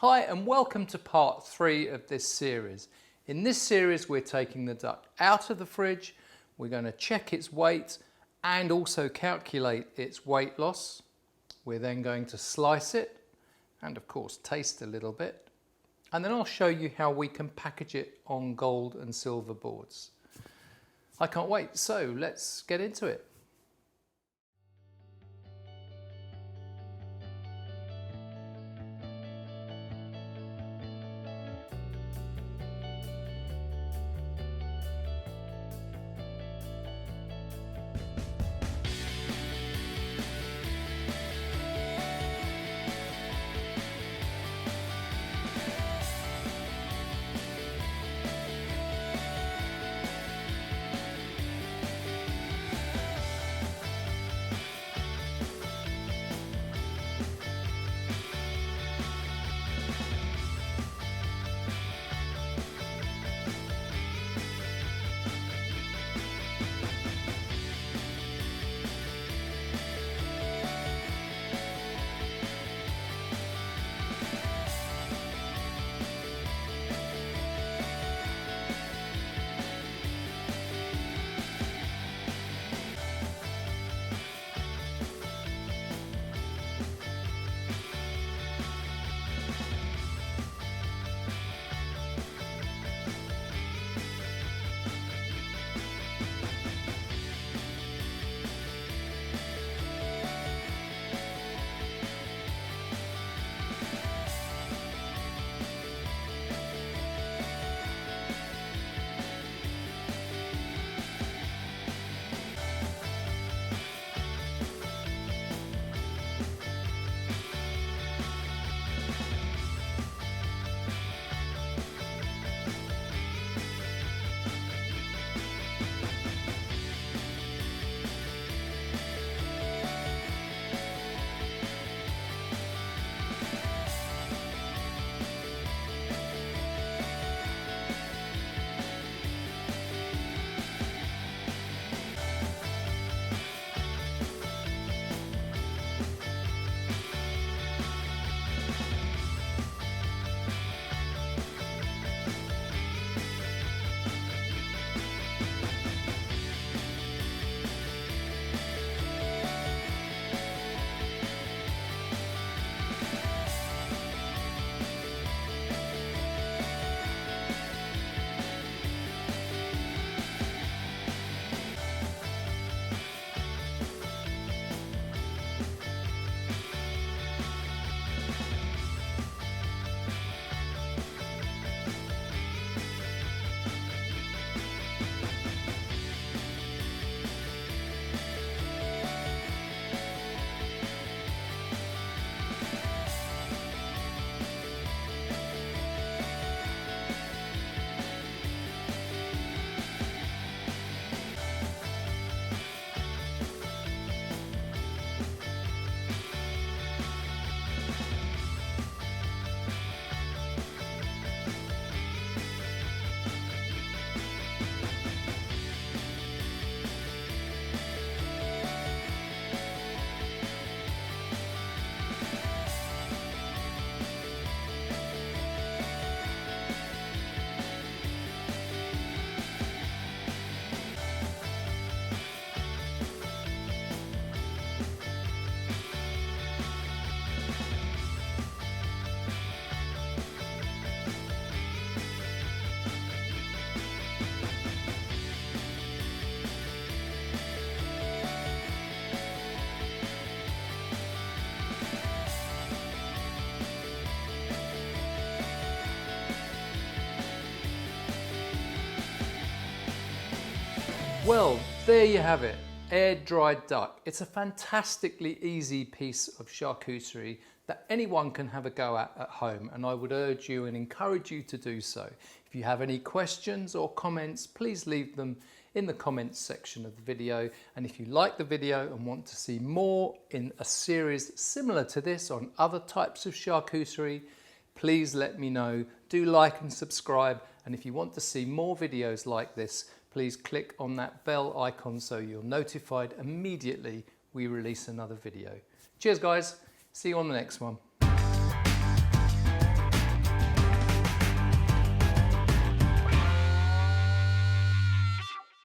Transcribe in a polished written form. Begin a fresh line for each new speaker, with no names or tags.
Hi and welcome to part 3 of this series. In this series we're taking the duck out of the fridge, we're going to check its weight and also calculate its weight loss. We're then going to slice it and of course taste a little bit, and then I'll show you how we can package it on gold and silver boards. I can't wait, so let's get into it. Well, there you have it, air-dried duck. It's a fantastically easy piece of charcuterie that anyone can have a go at home, and I would urge you and encourage you to do so. If you have any questions or comments, please leave them in the comments section of the video. And if you like the video and want to see more in a series similar to this on other types of charcuterie, please let me know. Do like and subscribe, and if you want to see more videos like this, please click on that bell icon so you're notified immediately we release another video. Cheers guys, see you on the next one.